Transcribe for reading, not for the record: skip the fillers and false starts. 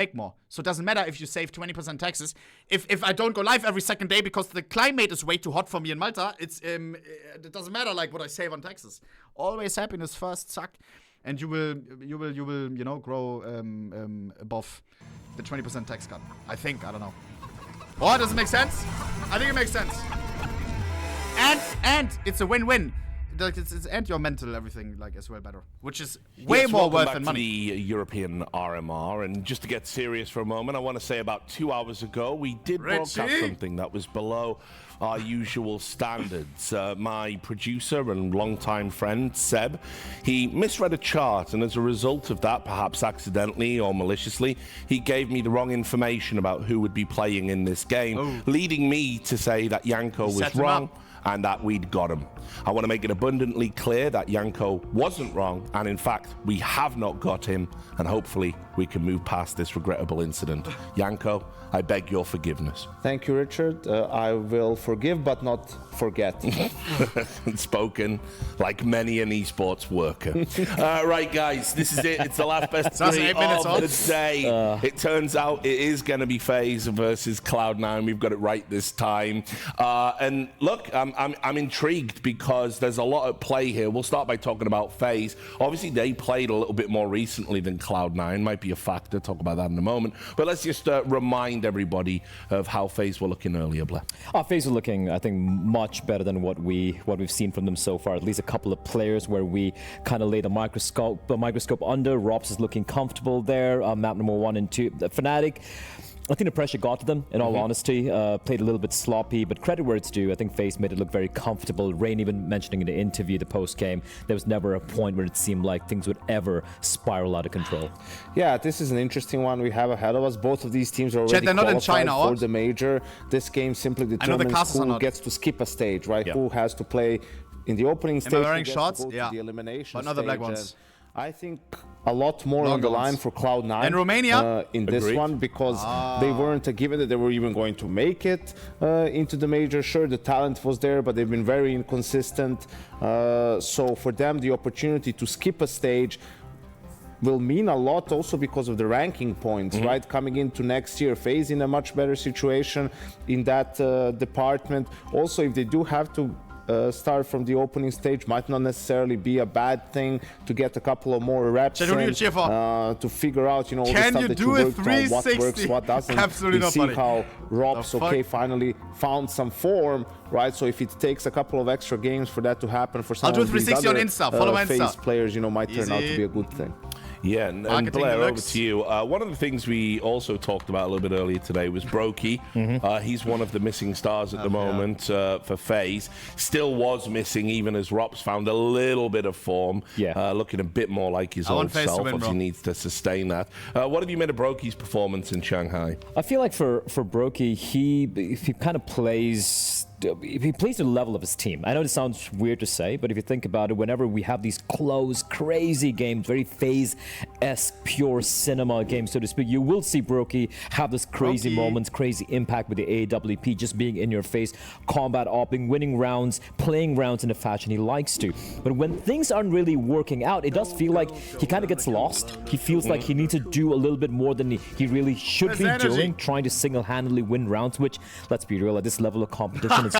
make more. So it doesn't matter if you save 20% taxes. If I don't go live every second day because the climate is way too hot for me in Malta, it doesn't matter like what I save on taxes. Always happiness first, suck, and you will grow above the 20% tax cut. I think, I don't know. Oh, does it make sense? I think it makes sense. And it's a win-win. And your mental everything like as well better, which is way more worth than money. The European RMR, and just to get serious for a moment, I want to say about 2 hours ago we did broadcast something that was below our usual standards. My producer and longtime friend Seb, he misread a chart, and as a result of that, perhaps accidentally or maliciously, he gave me the wrong information about who would be playing in this game, leading me to say that Janko was wrong and that we'd got him. I want to make it abundantly clear that Janko wasn't wrong, and in fact, we have not got him, and hopefully we can move past this regrettable incident. Janko, I beg your forgiveness. Thank you, Richard. I will forgive but not forget. Spoken like many an esports worker. Right, guys, this is it. It's the last best of the day. It turns out it is going to be FaZe versus Cloud9. We've got it right this time. And look, I'm intrigued because there's a lot at play here. We'll start by talking about FaZe. Obviously, they played a little bit more recently than Cloud9. Might be a factor. Talk about that in a moment. But let's just remind everybody of how FaZe were looking earlier, Blair. FaZe are looking, I think, much better than what we've seen from them so far. At least a couple of players where we kind of lay the microscope under. Robs is looking comfortable there. Map number 1 and 2. Fnatic, I think the pressure got to them, in all honesty. Played a little bit sloppy, but credit where it's due. I think FaZe made it look very comfortable. Rain even mentioning in the interview, the post-game, there was never a point where it seemed like things would ever spiral out of control. Yeah, this is an interesting one we have ahead of us. Both of these teams are already qualified for the major. This game simply determines who gets to skip a stage, right? Who has to play in the opening stage. Am I wearing shorts? The elimination but not the black ones. I think a lot more on the line for Cloud9 and Romania in this one, because they weren't given that they were even going to make it into the major. Sure, the talent was there, but they've been very inconsistent. So for them, the opportunity to skip a stage will mean a lot also because of the ranking points, right? Coming into next year, FaZe in a much better situation in that department. Also, if they do have to start from the opening stage, might not necessarily be a bad thing to get a couple of more reps in, to figure out, all the stuff that you worked on, what works, what doesn't. Absolutely we see how Robs, finally found some form, right? So if it takes a couple of extra games for that to happen for some of these other FaZe players, might turn out to be a good thing. Yeah, and Blair, over to you. One of the things we also talked about a little bit earlier today was Brokey. He's one of the missing stars at the moment for FaZe. Still was missing, even as Rops found a little bit of form. Looking a bit more like his old self. Obviously needs to sustain that. What have you made of Brokey's performance in Shanghai? I feel like for Brokey, he kind of plays... He plays to the level of his team. I know this sounds weird to say, but if you think about it, whenever we have these close, crazy games, very FaZe-esque, pure cinema games, so to speak, you will see Brokey have this crazy moments, crazy impact with the AWP, just being in your face, combat opping, winning rounds, playing rounds in the fashion he likes to. But when things aren't really working out, it does feel like he kind of gets lost. He feels like he needs to do a little bit more than he really should be doing, trying to single-handedly win rounds, which, let's be real, at this level of competition